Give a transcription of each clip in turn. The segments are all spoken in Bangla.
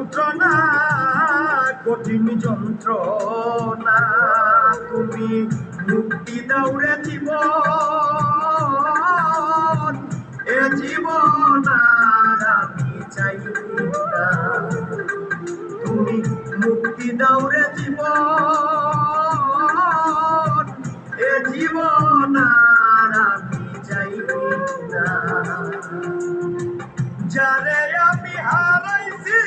যন্ত্রণা কঠিন যন্ত্রণা তুমি মুক্তি দাও রে জীবন এ জীবন আর আমি চাই না তুমি মুক্তি দাও রে জীবন এ জীবন আর আমি চাই না যারে আমি হারাইছি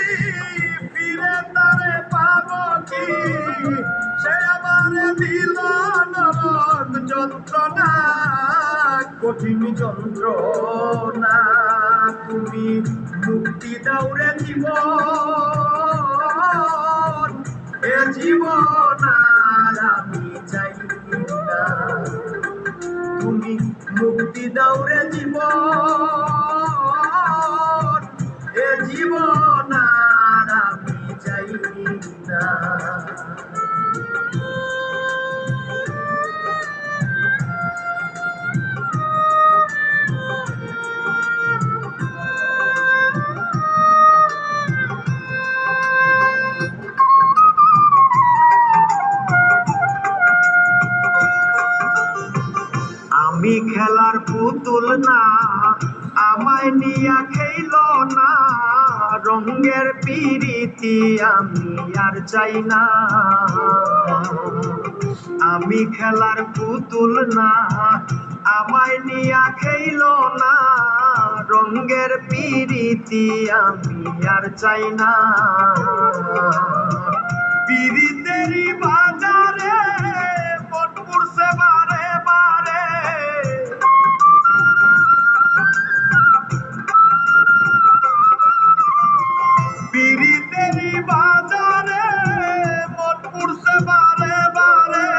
ফিরে তারে পাবো কি সে আমারে দিল নরক যন্ত্রণা কঠিন যন্ত্রণা তুমি মুক্তি দাও রে জীবন এ জীবন আর আমি চাই না তুমি মুক্তি দাও রে জীবন এ জীবন আর আমি চাই না আমি খেলার পুতুল না আমায় নিয়া খেইল না রঙের পিরিতি আমি আর চাই না আমি খেলার পুতুল না আমায় নিয়া খেইল না রঙের পিরিতি আমি আর চাই না পিরিতেরি বাজারে মন পড়ছে বারে বারে পিরিতেরি বাজারে মন পড়ছে বারে বারে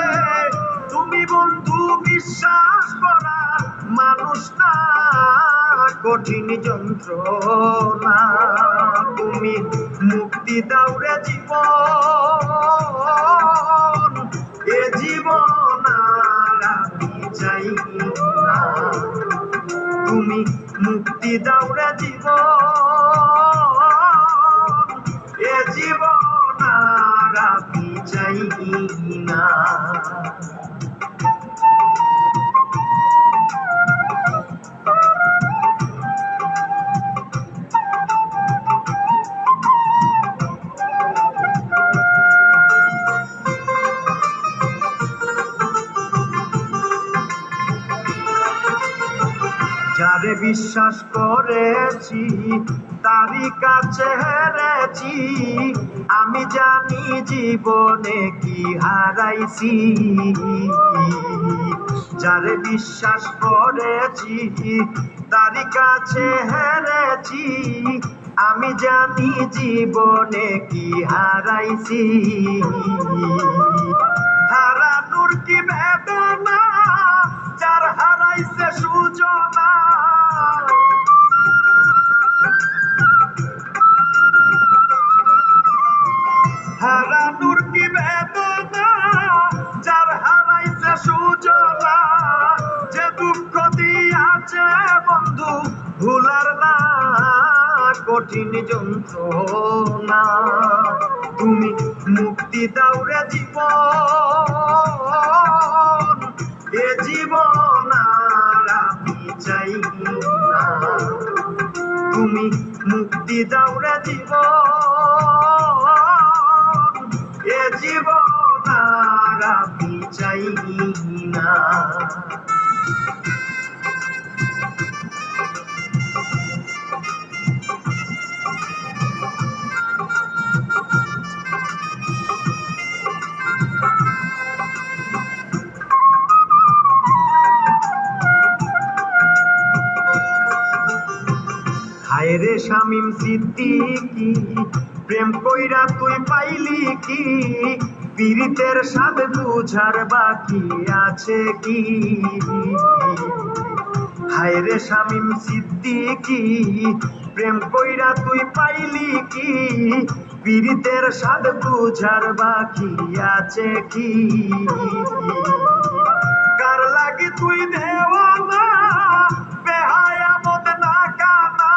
তুমি বন্ধু বিশ্বাস করার মানুষ না কঠিন যন্ত্রণা তুমি মুক্তি দাও রে জীবন এ জীবন আর আমি চাই না তুমি মুক্তি দাও রে জীবন এ জীবন আর আমি চাই না যারে বিশ্বাস করেছি তারই কাছে হেরেছি আমি জানি জীবনে কি হারাইছি যারে বিশ্বাস করেছি তারই কাছে হেরেছি আমি জানি জীবনে কি হারাইছি হারানোর কি বেদনা যার হারাইছে সুজনা হারানোর কি বেদনা যার হারাইছে সুজনা যে দুঃখ দিয়াছে বন্ধু ভুলার না কঠিন যন্ত্রণা তুমি মুক্তি দাও রে জীবন এ জীবন আর আমি চাই না তুমি মুক্তি দাও রে জীবন এ জীবন আর আমি চাই না হায়রে শামীম সিদ্দিকী প্রেম কইরা তুই পাইলি কি পীড়িতের স্বাদ বুঝার বাকি আছে কি হায়রে শামীম সিদ্দিকী প্রেম কইরা তুই পাইলি কি পীড়িতের স্বাদ বুঝার বাকি আছে কি কার লাগি তুই দেওয়ানা বেহায়া মত না কানা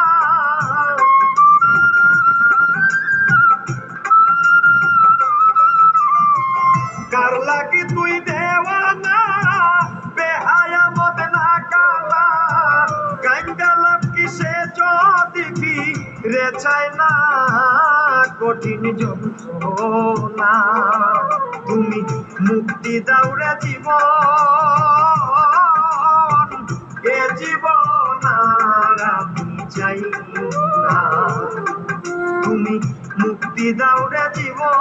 রে চাই না কঠিন যন্ত্রণা, তুমি মুক্তি দাও রে জীবন, এ জীবন আর আমি চাই না। তুমি মুক্তি দাও রে জীবন,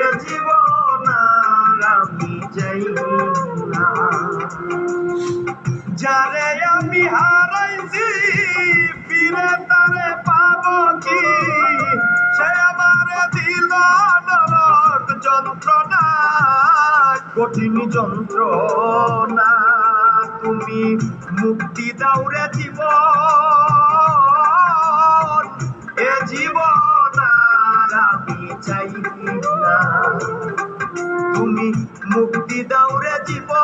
এ জীবন আর আমি চাই না। যারে আমি হারাইছি ফিরে তারে পাবো কি, সে আমারে দিল নরক যন্ত্রণা, কঠিন যন্ত্রণা, তুমি মুক্তি দাও রে জীবন, এ জীবন আর আমি চাই না। তুমি মুক্তি দাও রে জীবন,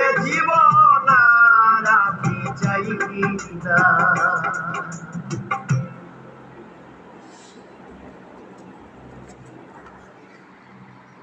এ জীবন আর আমি চাই না।